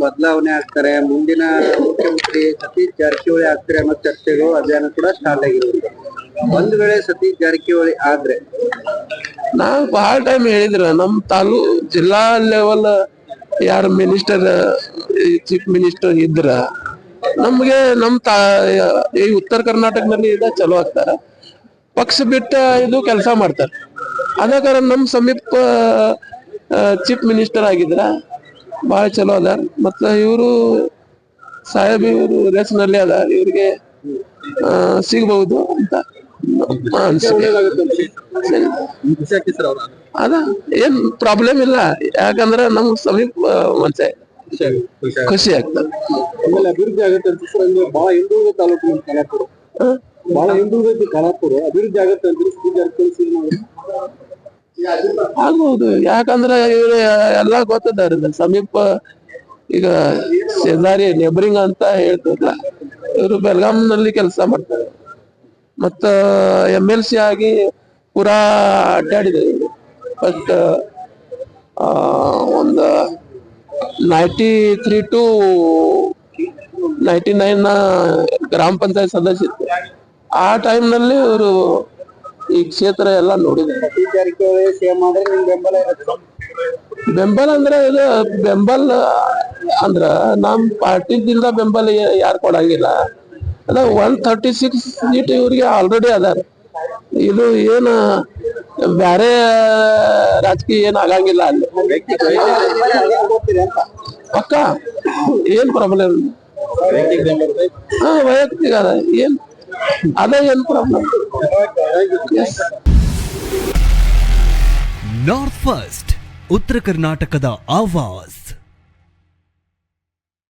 ಬದಲಾವಣೆ ಆಗ್ತಾರೆ, ಮುಂದಿನ ಮುಖ್ಯಮಂತ್ರಿ ಸತೀಶ್ ಜಾರಕಿಹೊಳಿ ಆಗ್ತಾರೆ ಅನ್ನೋ ಚರ್ಚೆಗಳು ಅಭಿಯಾನ ಕೂಡ ಸ್ಟಾರ್ಟ್ ಆಗಿರುತ್ತೆ. ಒಂದ್ ವೇಳೆ ಸತೀಶ್ ಜಾರಕಿಹೊಳಿ ಆದ್ರೆ ನಾವು ಬಹಳ ಟೈಮ್ ಹೇಳಿದ್ರ ನಮ್ ಜಿಲ್ಲಾ ಲೆವೆಲ್ ಯಾರು ಮಿನಿಸ್ಟರ್ ಚೀಫ್ ಮಿನಿಸ್ಟರ್ ಇದ್ರ ನಮ್ಗೆ ಈ ಉತ್ತರ ಕರ್ನಾಟಕದಲ್ಲಿ ಇದ ಚಲೋ ಆಗ್ತಾರ, ಪಕ್ಷ ಬಿಟ್ಟ ಇದು ಕೆಲಸ ಮಾಡ್ತಾರ. ಅದ ಕಾರಣ ನಮ್ ಸಮೀಪ ಚೀಫ್ ಮಿನಿಸ್ಟರ್ ಆಗಿದ್ರ ಬಹಳ ಚಲೋ ಅದಾರ. ಮತ್ತ ಇವರು ಸಾಹೇಬ್ ಇವರು ರೇಸ್ ನಲ್ಲಿ ಅದಾರ, ಇವ್ರಿಗೆ ಸಿಗಬಹುದು ಅಂತ ಅದ ಏನ್ ಪ್ರಾಬ್ಲಮ್ ಇಲ್ಲ. ಯಾಕಂದ್ರೆ ನಮ್ ಸಮೀಪ ಮನ್ಸೆ ಖುಷಿ ಆಗ್ತದೆ. ಅಭಿವೃದ್ಧಿ ಆಗುತ್ತೆ ಅಂತ ಬಹಳ ಹಿಂದುಳಿದ ತಾಲೂಕು ಕಲಾಪುರ, ಬಹಳ ಹಿಂದುಳಿದ ಕಲಾಪುರ ಅಭಿವೃದ್ಧಿ ಆಗುತ್ತೆ ಅಂತ ಆಗ್ಬಹುದು. ಯಾಕಂದ್ರೆ ಇವ್ರು ಎಲ್ಲಾ ಗೊತ್ತಿದ್ದಾರೆ ಸಮೀಪ, ಈಗ ಶೇಜಾರಿ ನೇಬರಿಂಗ್ ಅಂತ ಹೇಳ್ತಾರಲ್ಲ, ಇವರು ಬೆಳಗಾಂನಲ್ಲಿ ಕೆಲಸ ಮಾಡ್ತಾರೆ. ಮತ್ತ MLC ಆಗಿ ಪೂರಾ ಅಡ್ಡಾಡಿದೆ. ಫಸ್ಟ್ ಒಂದು 93 to 99 ಗ್ರಾಮ ಪಂಚಾಯತ್ ಸದಸ್ಯ ಇತ್ತು. ಆ ಟೈಮ್ ನಲ್ಲಿ ಇವರು ಈ ಕ್ಷೇತ್ರ ಎಲ್ಲ ನೋಡಿದೆ. ಸತೀಶ್ ಜಾರಕಿಹೊಳಿ ಸಿಎಂ ಆದ್ರೆ ನಿಮ್ ಬೆಂಬಲ ಇರುತ್ತೆ? ಬೆಂಬಲ ಅಂದ್ರೆ ಇದು ಬೆಂಬಲ ಅಂದ್ರ ನಮ್ ಪಾರ್ಟಿದಿಂದ ಬೆಂಬಲ ಯಾರು ಕೊಡಂಗಿಲ್ಲ. ಅದ 136 ಸೀಟ್ ಇವ್ರಿಗೆ ಆಲ್ರೆಡಿ ಅದಾರ. ಇದು ಏನ ಬ್ಯಾರೆ ರಾಜಕೀಯ ಏನ್ ಆಗಂಗಿಲ್ಲ ಅಲ್ಲಿ. ಪಕ್ಕ ಏನ್ ಪ್ರಾಬ್ಲಮ್? ವೈಯಕ್ತಿಕ ಅದ, ಏನ್ ಅದ ಏನ್ ಪ್ರಾಬ್ಲಮ್? ನಾರ್ತ್ ಫಸ್ಟ್ ಉತ್ತರ ಕರ್ನಾಟಕದ ಆವಾಜ್.